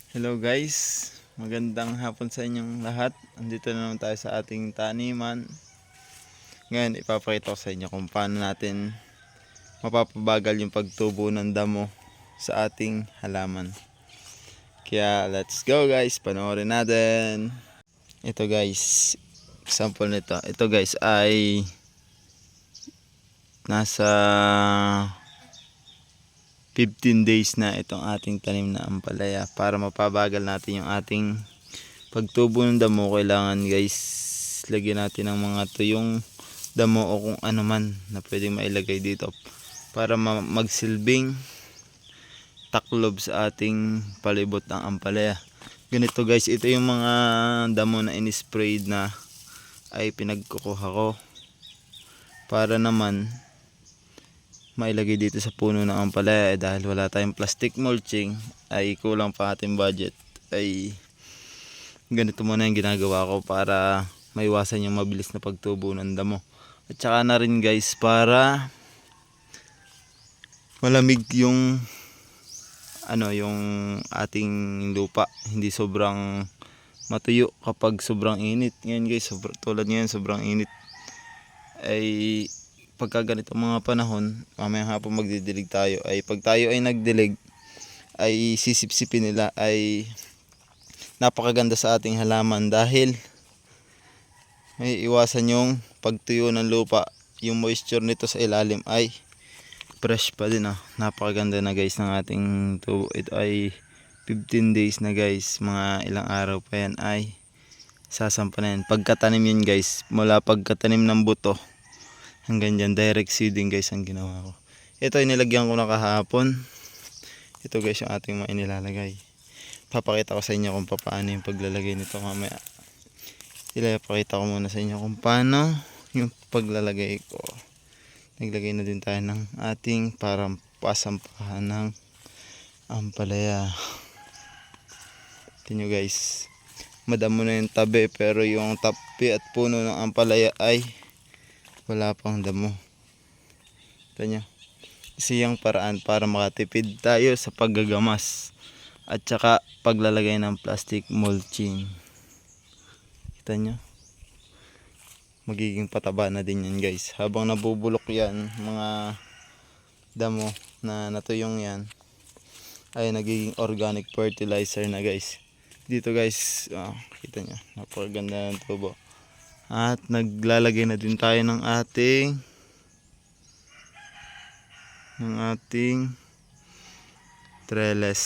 Hello guys, magandang hapon sa inyong lahat. Andito na naman tayo sa ating taniman. Ngayon ipapakita ko sa inyo kung paano natin mapapabagal yung pagtubo ng damo sa ating halaman. Kaya let's go guys, panoorin natin. Ito guys, example nito. Ito guys ay nasa 15 days na itong ating tanim na ampalaya. Para mapabagal natin yung ating pagtubo ng damo, kailangan guys lagyan natin ng mga tuyong damo o kung ano man na pwedeng mailagay dito para magsilbing taklob sa ating palibot ng ampalaya. Ganito guys, ito yung mga damo na in-sprayed na ay pinagkukuha ko para naman mailagay dito sa puno ng ampalaya. Dahil wala tayong plastic mulching ay kulang pa ating budget, ay ganito muna yung ginagawa ko para maiwasan yung mabilis na pagtubo ng damo. At saka na rin guys, para malamig yung yung ating lupa, hindi sobrang matuyo kapag sobrang init. Ngayon guys, tulad ngayon sobrang init, ay pagka ganito mga panahon, mamayang hapon magdidilig tayo, ay pag tayo ay nagdilig ay sisipsipin nila, ay napakaganda sa ating halaman dahil may iwasan yung pagtuyo ng lupa. Yung moisture nito sa ilalim ay fresh pa din. Napakaganda na guys ng ating tubo. Ito ay 15 days na guys, mga ilang araw pa yan ay sasampa na yan. Pagkatanim yan guys, mula pagkatanim ng buto hanggang dyan, direct seeding guys ang ginawa ko. Ito ay nilagyan ko na kahapon. Ito guys yung ating mga inilalagay. Papakita ko sa inyo kung paano yung paglalagay nito mamaya. Pakita ko muna sa inyo kung paano yung paglalagay ko. Naglagay na din tayo ng ating parang pasampahan ng ampalaya. Tingnan nyo guys, madamo na yung tabi, pero yung tapi at puno ng ampalaya ay wala pang damo. Tingnan nyo, isang paraan para makatipid tayo sa paggagamas at saka paglalagay ng plastic mulching. Kita nyo, magiging pataba na din yan guys. Habang nabubulok yan, mga damo na natuyong yan, ay nagiging organic fertilizer na guys. Dito guys, kita nyo, napakaganda ng tubo. At naglalagay na din tayo ng ating trellis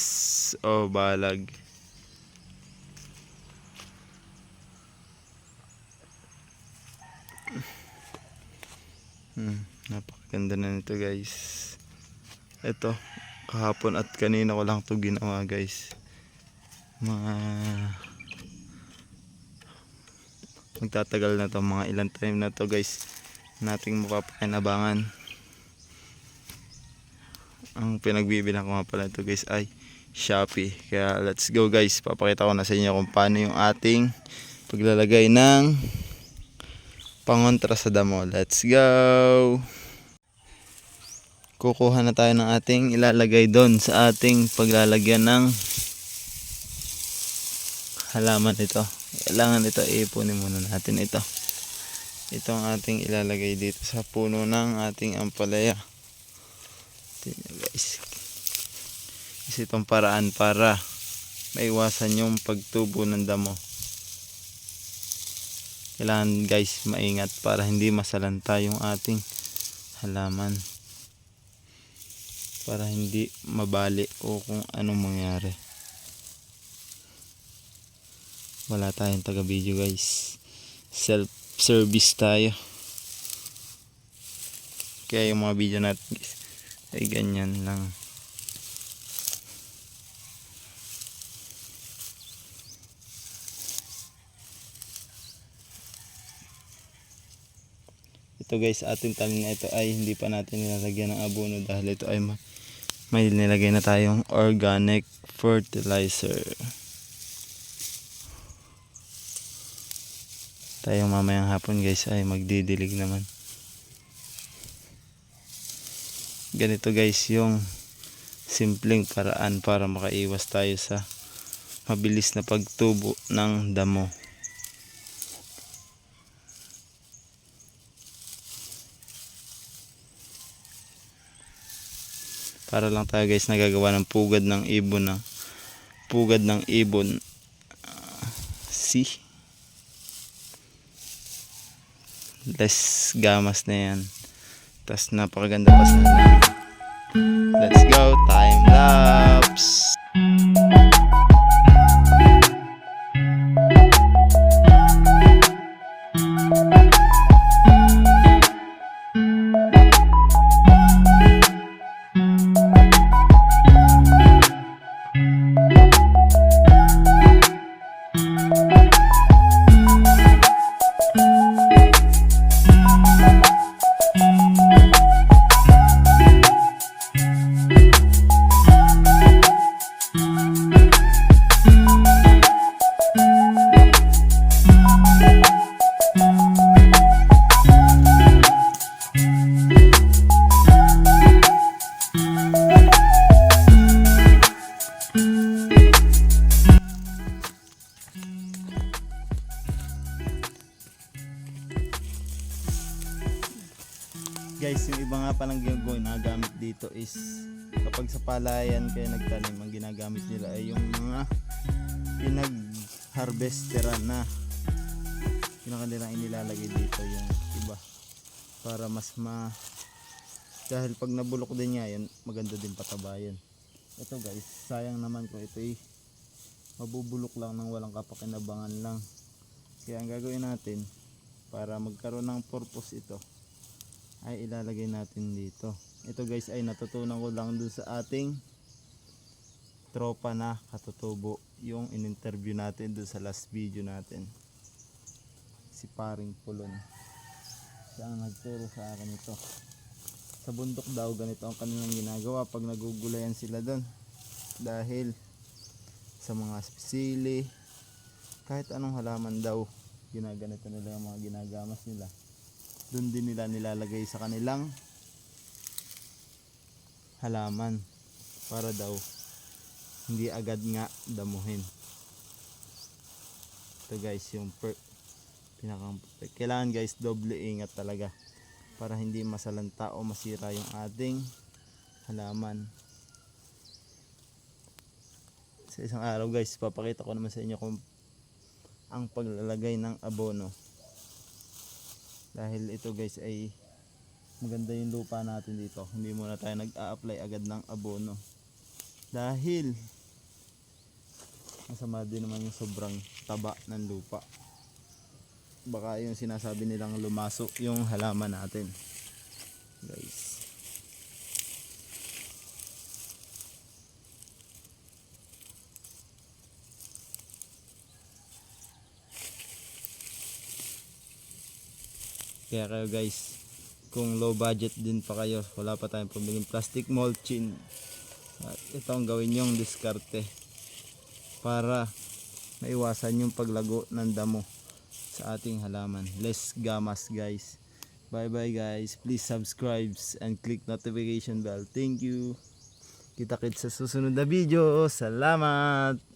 o balag. Napakaganda na nito guys. Ito, kahapon at kanina ko lang ito ginawa guys. Magtatagal na to, mga ilang time na to guys, nating mapapakinabangan. Ang pinagbibilang ko nga pala ito guys ay Shopee. Kaya let's go guys, papakita ko na sa inyo kung paano yung ating paglalagay ng pangontra sa damo. Let's go! Kukuha na tayo ng ating ilalagay doon sa ating paglalagyan ng halaman ito. Kailangan ito, ipunin muna natin ito. Ito ang ating ilalagay dito sa puno ng ating ampalaya. Tingnan guys, kasi itong paraan para maiwasan yung pagtubo ng damo. Kailangan guys maingat para hindi masalanta yung ating halaman, para hindi mabali o kung anong mangyari. Wala tayong taga video guys, self service tayo, kaya yung mga video natin guys ay ganyan lang. Ito guys, ating tanim na ito ay hindi pa natin nilalagyan ng abono dahil ito ay may nilagay na tayong organic fertilizer. Tayong mamayang hapon guys ay magdidilig naman. Ganito guys yung simpleng paraan para makaiwas tayo sa mabilis na pagtubo ng damo. Para lang tayo guys nagagawa ng pugad ng ibon na pugad ng ibon. See? Less gamas na yan. Tas napakaganda pa sana. Let's go, time lapse. Guys, yung iba nga pa lang ginagamit dito is kapag sa palayan kayo nagtanim, ang ginagamit nila ay yung mga pinag-harvesteran na pinakanilang inilalagay dito yung iba para dahil pag nabulok din niya yan, maganda din pataba yun. Ito guys, sayang naman kung ito ay mabubulok lang ng walang kapakinabangan lang. Kaya ang gagawin natin para magkaroon ng purpose ito ay ilalagay natin dito. Ito guys ay natutunan ko lang dun sa ating tropa na katutubo, yung in-interview natin dun sa last video natin, si Paring Pulon. Siya ang nagturo sa akin ito. Sa bundok daw ganito ang kanilang ginagawa pag nagugulayan sila dun, dahil sa mga sili, kahit anong halaman daw ginaganito nila yung mga ginagamas nila. Doon din nila nilalagay sa kanilang halaman para daw hindi agad nga damuhin. Ito guys yung kailangan guys doble ingat talaga para hindi masalanta o masira yung ating halaman. Sa isang araw guys papakita ko naman sa inyo kung ang paglalagay ng abono. Dahil ito guys ay maganda yung lupa natin dito, hindi muna tayo nag-a-apply agad ng abono dahil masama din naman yung sobrang taba ng lupa. Baka yung sinasabi nilang lumaso yung halaman natin guys. Kaya kayo guys, kung low budget din pa kayo, wala pa tayong pambiling plastic mulching, at ito ang gawin yung diskarte para maiwasan yung paglago ng damo sa ating halaman. Less gamas guys. Bye bye guys, please subscribe and click notification bell. Thank you. Kita-kits sa susunod na video. Salamat.